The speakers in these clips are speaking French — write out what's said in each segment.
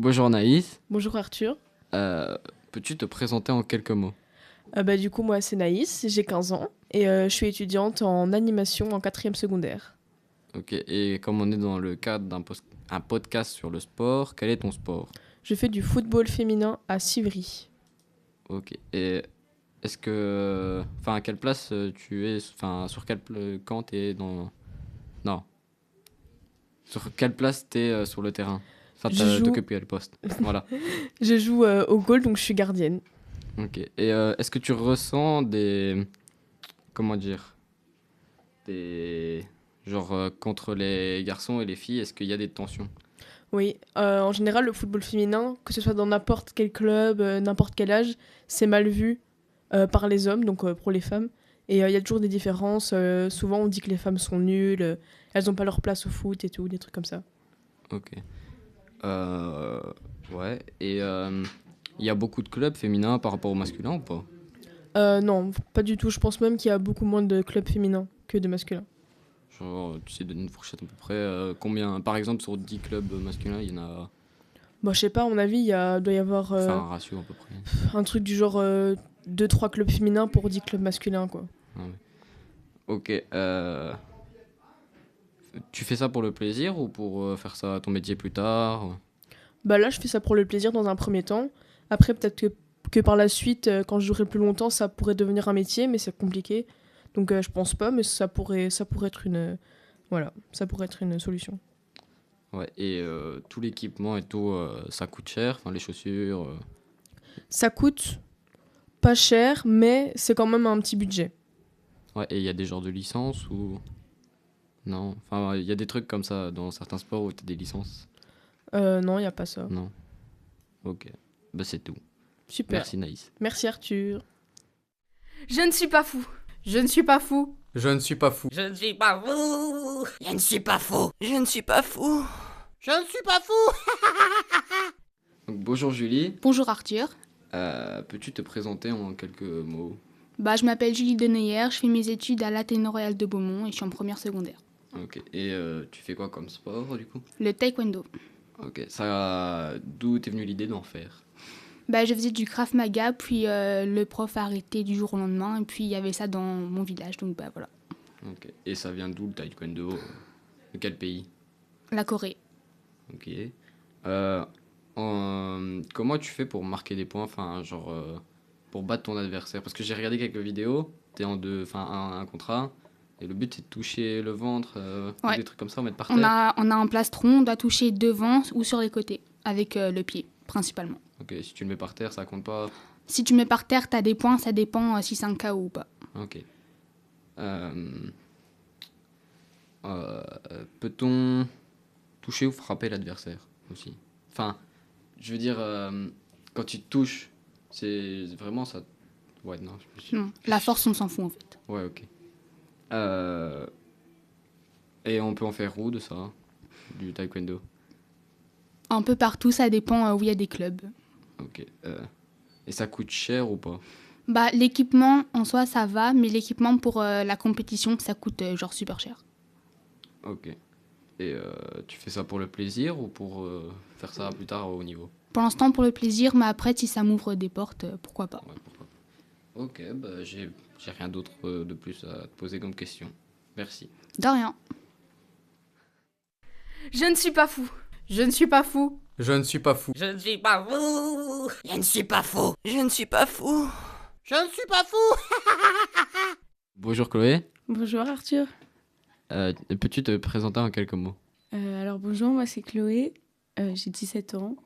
Bonjour Naïs. Bonjour Arthur. Euh, Peux-tu te présenter en quelques mots? Du coup, moi, c'est Naïs, j'ai 15 ans et je suis étudiante en animation en quatrième secondaire. Ok, et comme on est dans le cadre un podcast sur le sport, quel est ton sport? Je fais du football féminin à Sivry. Ok, et est-ce que... Enfin, à quelle place tu es... Enfin, sur quel camp t'es dans... Non, sur quelle place t'es sur le terrain? Enfin, Je joue, t'occupes quel poste? Voilà. je joue au goal, donc je suis gardienne. Ok, et est-ce que tu ressens des... Comment dire? Des... Genre, contre les garçons et les filles, est-ce qu'il y a des tensions? Oui, en général, le football féminin, que ce soit dans n'importe quel club, n'importe quel âge, c'est mal vu par les hommes, donc pour les femmes. Et il y a toujours des différences. Souvent, on dit que les femmes sont nulles, elles n'ont pas leur place au foot et tout, des trucs comme ça. Ok. Euh, ouais. Et il y a beaucoup de clubs féminins par rapport au masculin ou pas? Non, pas du tout. Je pense même qu'il y a beaucoup moins de clubs féminins que de masculins. Genre, tu sais donner une fourchette à peu près combien? Par exemple, sur 10 clubs masculins, il y en a. Bon, je sais pas, à mon avis, doit y avoir Faire un ratio à peu près. un truc du genre 2-3 clubs féminins pour 10 clubs masculins, quoi. Ah ouais. Ok. Tu fais ça pour le plaisir ou pour faire ça à ton métier plus tard? Bah là, je fais ça pour le plaisir dans un premier temps. Après, peut-être que par la suite, quand je jouerai plus longtemps, ça pourrait devenir un métier, mais c'est compliqué. Donc je pense pas, mais ça pourrait être voilà, ça pourrait être une solution. Ouais. Et tout l'équipement et tout, ça coûte cher. Enfin, les chaussures. Ça coûte pas cher, mais c'est quand même un petit budget. Ouais. Et il y a des genres de licences ou. Non. Enfin, il y a des trucs comme ça dans certains sports où tu as des licences. Non, il y a pas ça. Non. Ok. Bah, c'est tout. Super. Merci Naïs. Merci Arthur. Je ne suis pas fou. Je ne suis pas fou. Je ne suis pas fou. Je ne suis pas fou. Je ne suis pas fou. Je ne suis pas fou. Je ne suis pas fou. Donc, bonjour Julie. Bonjour Arthur. Peux-tu te présenter en quelques mots? Je m'appelle Julie Deneyer, je fais mes études à l'Athénée Royal de Beaumont et je suis en première secondaire. Ok. Et tu fais quoi comme sport du coup? Le taekwondo. Ok. Ça, d'où t'es venue l'idée d'en faire? Je faisais du Krav Maga, puis le prof a arrêté du jour au lendemain, et puis il y avait ça dans mon village, donc voilà. Ok. Et ça vient d'où le taekwondo? De quel pays? La Corée. Ok. Euh, Comment tu fais pour marquer des points? Enfin, genre pour battre ton adversaire? Parce que j'ai regardé quelques vidéos. T'es en deux, enfin un contre un. Et le but c'est de toucher le ventre ou Ouais. des trucs comme ça, mettre par On terre. a un plastron, on doit toucher devant ou sur les côtés, avec le pied, principalement. Ok. Si tu le mets par terre, ça compte pas. Si tu mets par terre, t'as des points, ça dépend si c'est un KO ou pas. Ok. Euh, Peut-on toucher ou frapper l'adversaire aussi? Enfin, je veux dire, quand tu touches, c'est vraiment ça. Ouais, non, je me suis. Non, la force, on s'en fout en fait. Ouais, ok. Euh, et on peut en faire où de ça? Du taekwondo? Un peu partout, ça dépend où il y a des clubs. Ok. Et ça coûte cher ou pas? L'équipement en soi ça va, mais l'équipement pour la compétition ça coûte genre super cher. Ok. Et tu fais ça pour le plaisir ou pour faire ça plus tard au haut niveau? Pour l'instant pour le plaisir, mais après si ça m'ouvre des portes, pourquoi pas. Ouais, pourquoi pas. Ok, bah j'ai rien d'autre de plus à te poser comme question. Merci. De rien. Je ne suis pas fou. Je ne suis pas fou. Je ne suis pas fou. Je ne suis pas fou. Je ne suis pas fou. Je ne suis pas fou. Je ne suis pas fou. Bonjour Chloé. Bonjour Arthur. Peux-tu te présenter en quelques mots? Alors bonjour, moi c'est Chloé, j'ai 17 ans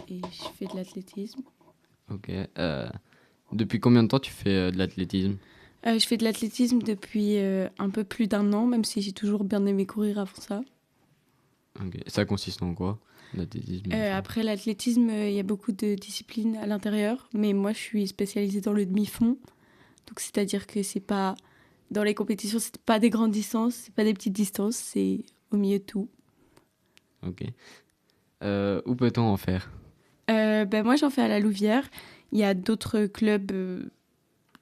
et je fais de l'athlétisme. Ok. Depuis combien de temps tu fais de l'athlétisme? Je fais de l'athlétisme depuis un peu plus d'un an, même si j'ai toujours bien aimé courir avant ça. Ok. Ça consiste en quoi, l'athlétisme? Enfin, Après l'athlétisme, il y a beaucoup de disciplines à l'intérieur, mais moi je suis spécialisée dans le demi-fond. Donc c'est-à-dire que c'est pas dans les compétitions, c'est pas des grandes distances, c'est pas des petites distances, c'est au milieu de tout. Ok. Où peut-on en faire? Moi j'en fais à la Louvière. Il y a d'autres clubs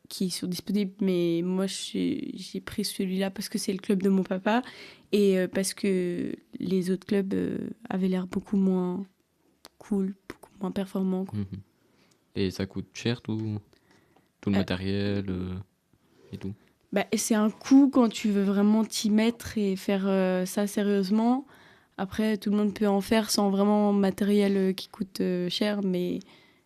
qui sont disponibles, mais moi j'ai pris celui-là parce que c'est le club de mon papa et parce que les autres clubs avaient l'air beaucoup moins cool, beaucoup moins performant, quoi. Mhm. Et ça coûte cher tout le matériel et tout. Bah, et c'est un coût quand tu veux vraiment t'y mettre et faire ça sérieusement. Après, tout le monde peut en faire sans vraiment matériel qui coûte cher, mais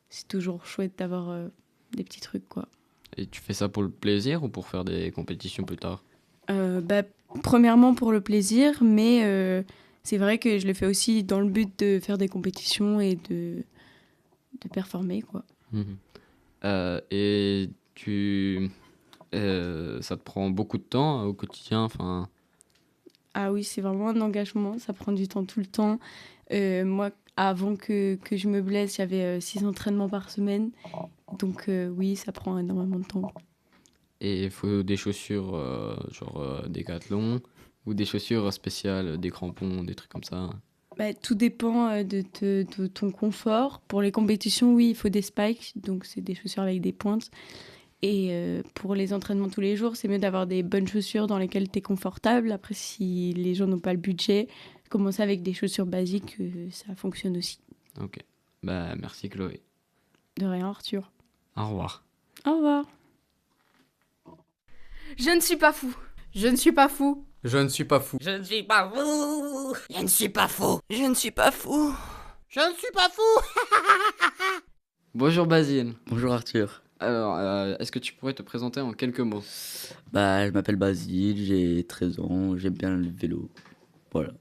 c'est toujours chouette d'avoir des petits trucs, quoi. Et tu fais ça pour le plaisir ou pour faire des compétitions plus tard? Bah, premièrement pour le plaisir, mais c'est vrai que je le fais aussi dans le but de faire des compétitions et de performer, quoi. Mhm. Et ça te prend beaucoup de temps au quotidien, enfin. Ah oui, c'est vraiment un engagement, ça prend du temps tout le temps. Moi, avant que je me blesse, j'avais 6 entraînements par semaine. Donc oui, ça prend énormément de temps. Et il faut des chaussures Décathlon ou des chaussures spéciales, des crampons, des trucs comme ça. Bah, tout dépend de ton confort. Pour les compétitions, oui, il faut des spikes, donc c'est des chaussures avec des pointes. Et pour les entraînements tous les jours, c'est mieux d'avoir des bonnes chaussures dans lesquelles tu es confortable. Après, si les gens n'ont pas le budget, commencer avec des chaussures basiques, ça fonctionne aussi. Ok. Bah merci Chloé. De rien, Arthur. Au revoir. Au revoir. Je ne suis pas fou. Je ne suis pas fou. Je ne suis pas fou. Je ne suis pas fou. Je ne suis pas fou. Je ne suis pas fou. Je ne suis pas fou. Bonjour Basile. Bonjour Arthur. Alors, est-ce que tu pourrais te présenter en quelques mots? Bah, je m'appelle Basile, j'ai 13 ans, j'aime bien le vélo. Voilà.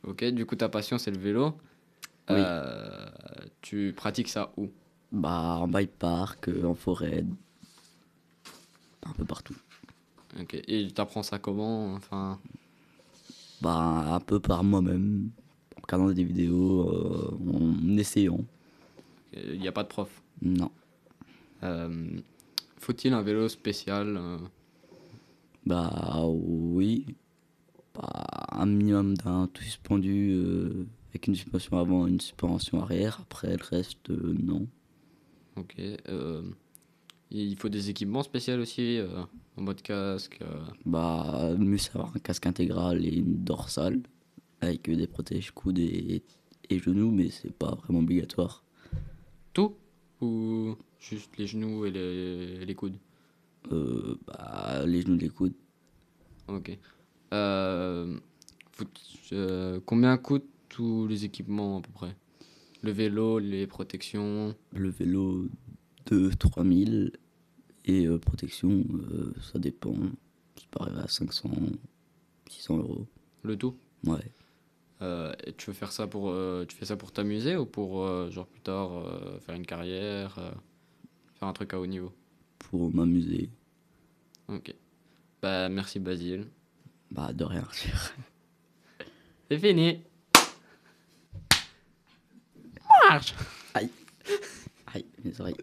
Ok, du coup ta passion c'est le vélo. Oui. Tu pratiques ça où? Bah, en bike park, en forêt, un peu partout. Ok, et tu apprends ça comment? Enfin, Bah, un peu par moi-même, en regardant des vidéos, en essayant. il n'y a pas de prof. Non. Faut-il un vélo spécial? Bah, oui. Bah, un minimum d'un tout suspendu avec une suspension avant et une suspension arrière. Après, le reste, non. Ok. Il faut des équipements spéciaux aussi, en mode casque. Bah, le mieux c'est avoir un casque intégral et une dorsale avec des protèges coudes et genoux, mais c'est pas vraiment obligatoire. Tout? Ou juste les genoux et les coudes? Bah, les genoux, les coudes. Ok. Combien coûtent tous les équipements à peu près? Le vélo, les protections. Le vélo, 2-3 000 et protection, ça dépend. Ça peut arriver à 500, 600 euros. Le tout? Ouais. Et tu veux faire ça tu fais ça pour t'amuser ou pour genre plus tard faire une carrière, faire un truc à haut niveau? Pour m'amuser. Ok. Bah merci Basile. Bah, de rien, Arthur. C'est fini. Aïe, mes oreilles.